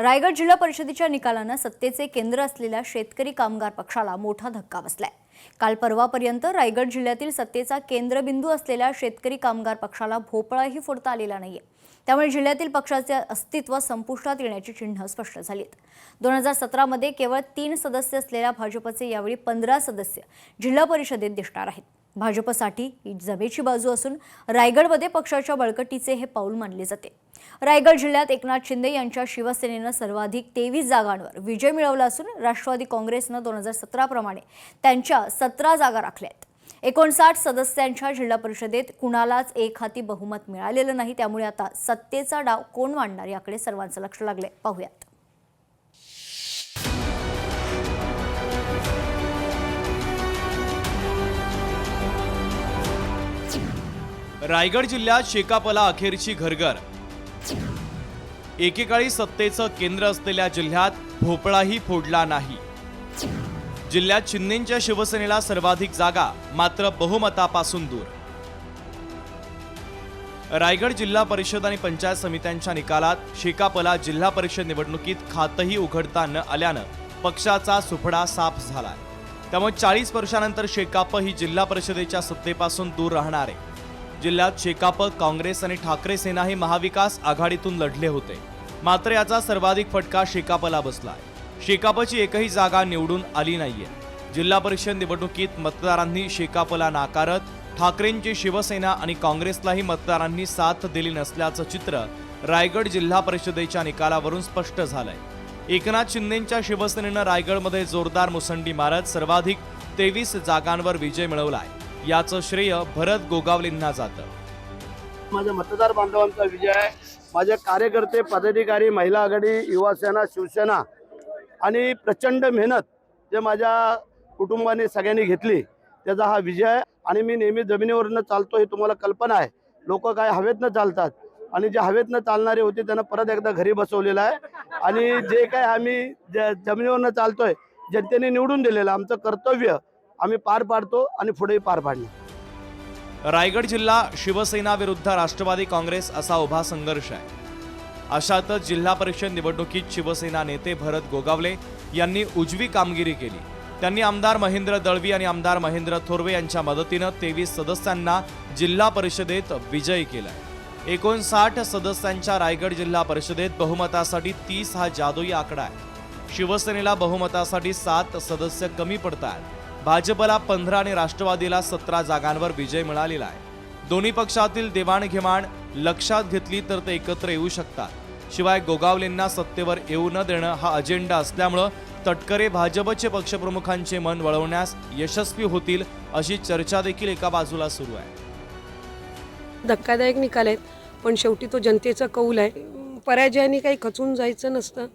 रायगड जिल्हा परिषदेच्या निकालानं सत्तेचे केंद्र असलेल्या शेतकरी कामगार पक्षाला मोठा धक्का बसलाय। काल परवापर्यंत रायगड जिल्ह्यातील सत्तेचा केंद्रबिंदू असलेल्या शेतकरी कामगार पक्षाला भोपळाही फोडता आलेला नाहीये। त्यामुळे जिल्ह्यातील पक्षाचे अस्तित्व संपुष्टात येण्याची चिन्ह स्पष्ट झालीत। 2017 मध्ये केवळ 3 सदस्य असलेल्या भाजपचे यावेळी 15 सदस्य जिल्हा परिषदेत दिसणार आहेत। भाजपसाठी ही जमेची बाजू असून रायगडमध्ये पक्षाच्या बळकटीचे हे पाऊल मानले जाते। रायगड जिल्ह्यात एकनाथ शिंदे यांच्या शिवसेनेनं सर्वाधिक 23 जागांवर विजय मिळवला असून राष्ट्रवादी काँग्रेसनं 2017 प्रमाणे त्यांच्या 17 जागा राखल्यात। 59 सदस्यांच्या जिल्हा परिषदेत कुणालाच एक हाती बहुमत मिळालेलं नाही। त्यामुळे आता सत्तेचा डाव कोण मांडणार याकडे सर्वांचं लक्ष लागलंय। पाहूयात। रायगड जिल्ह्यात शेकापला अखेरची घरघर। एकेकाळी सत्तेचं केंद्र असलेल्या जिल्ह्यात भोपळाही फोडला नाही। जिल्ह्यात शिंदेंच्या शिवसेनेला सर्वाधिक जागा, मात्र बहुमतापासून दूर। रायगड जिल्हा परिषद आणि पंचायत समित्यांच्या निकालात शेकापला जिल्हा परिषद निवडणुकीत खातही उघडता न आल्यानं पक्षाचा सुफडा साफ झालाय। त्यामुळे 40 वर्षांनंतर शेकाप ही जिल्हा परिषदेच्या सत्तेपासून दूर राहणार आहे। जिल्ह्यात शेकाप, काँग्रेस आणि ठाकरे सेना हे महाविकास आघाडीतून लढले होते, मात्र याचा सर्वाधिक फटका शेकापला बसलाय। शेकापची एकही जागा निवडून आली नाहीये। जिल्हा परिषद निवडणुकीत मतदारांनी शेकापला नाकारत ठाकरेंची शिवसेना आणि काँग्रेसलाही मतदारांनी साथ दिली नसल्याचं चित्र रायगड जिल्हा परिषदेच्या निकालावरून स्पष्ट झालंय। एकनाथ शिंदेंच्या शिवसेनेनं रायगडमध्ये जोरदार मुसंडी मारत सर्वाधिक 23 जागांवर विजय मिळवलाय। याचं श्रेय भरत गोगावलेंना जातं। माझ्या मतदार बांधवांचा विजय आहे। माझे कार्यकर्ते, पदाधिकारी, महिला आघाडी, युवा सेना, शिवसेना आणि प्रचंड मेहनत जे माझ्या कुटुंबाने सगळ्यांनी घेतली, त्याचा हा विजय आहे। आणि मी नेहमी जमिनीवरनं चालतो हे तुम्हाला कल्पना आहे। लोक काय हवेतनं चालतात आणि जे हवेतनं चालणारे होते त्यांना परत एकदा घरी बसवलेलं आहे। आणि जे काय आम्ही जमिनीवरनं चालतोय, जनतेने निवडून दिलेलं आमचं कर्तव्य आम्ही पार पाडतो आणि पुढेही पार पाडणार। रायगड जिल्हा शिवसेना विरुद्ध राष्ट्रवादी काँग्रेस असा उभा संघर्ष आहे। अशातच जिल्हा परिषद निवडणुकीत शिवसेना नेते भरत गोगावले यांनी उजवी कामगिरी केली। त्यांनी आमदार महेंद्र दळवी आणि आमदार महेंद्र थोरवे यांच्या मदतीनं 23 सदस्यांना जिल्हा परिषदेत विजयी केलाय। 59 सदस्यांच्या रायगड जिल्हा परिषदेत बहुमतासाठी 30 हा जादुई आकडा आहे। शिवसेनेला बहुमतासाठी 7 सदस्य कमी पडतात। भाजपला 15 आणि राष्ट्रवादीला 17 जागांवर विजय मिळालेला आहे। दोन्ही पक्षातील देवाणघेवाण लक्षात घेतली तर ते एकत्र येऊ शकतात। शिवाय गोगावलेंना सत्तेवर येऊ न देणं हा अजेंडा असल्यामुळं तटकरे भाजपचे पक्षप्रमुखांचे मन वळवण्यास यशस्वी होतील अशी चर्चा देखील एका बाजूला सुरू आहे। धक्कादायक निकाल आहेत, पण शेवटी तो जनतेचा कौल आहे। पराजयाने काही खचून जायचं नसतं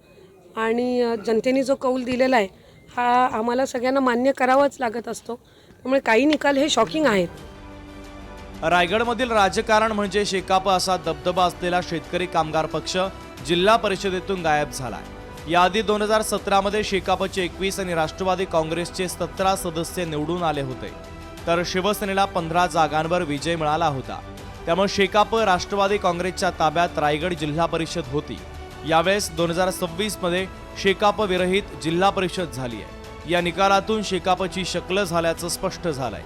आणि जनतेने जो कौल दिलेला आहे हा आम्हाला सगळ्यांना मान्य करावाच लागत असतो। त्यामुळे काही निकाल हे शॉकिंग आहेत। रायगडमधील राजकारण म्हणजे शेकाप असा दबदबा असलेला शेतकरी कामगार पक्ष जिल्हा परिषदेतून गायब झालाय। याआधी 2017 मध्ये शेकापचे 21 आणि राष्ट्रवादी काँग्रेसचे 17 सदस्य निवडून आले होते, तर शिवसेनेला 15 जागांवर विजय मिळाला होता। त्यामुळे शेकाप राष्ट्रवादी काँग्रेसच्या ताब्यात रायगड जिल्हा परिषद होती। यावेळेस 2026 मध्ये शेकाप विरहित जिल्हा परिषद झाली आहे। या निकालातून शेकापची शक्ल झाल्याचं स्पष्ट झालंय।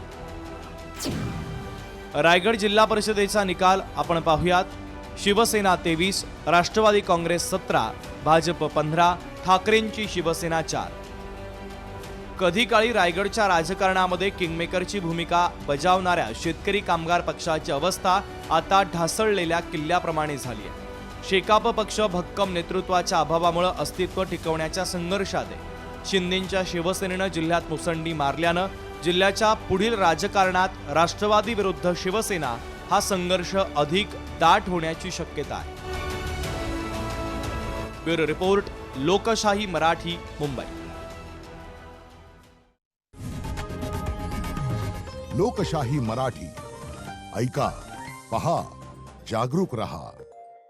रायगड जिल्हा परिषदेचा निकाल आपण पाहूयात। शिवसेना 23, राष्ट्रवादी काँग्रेस 17, भाजप 15, ठाकरेंची शिवसेना 4। कधी काळी रायगडच्या राजकारणामध्ये किंगमेकरची भूमिका बजावणाऱ्या शेतकरी कामगार पक्षाची अवस्था आता ढासळलेल्या किल्ल्याप्रमाणे झाली आहे। शेकाप पक्ष भक्कम नेतृत्वाच्या अभावामुळे अस्तित्व टिकवण्याच्या संघर्षात आहे। शिंदेंच्या शिवसेनेनं जिल्ह्यात मुसंडी मारल्यानं जिल्ह्याच्या पुढील राजकारणात राष्ट्रवादी विरुद्ध शिवसेना हा संघर्ष अधिक दाट होण्याची शक्यता आहे। ब्युरो रिपोर्ट, लोकशाही मराठी, मुंबई। लोकशाही मराठी ऐका, पहा, जागरूक रहा।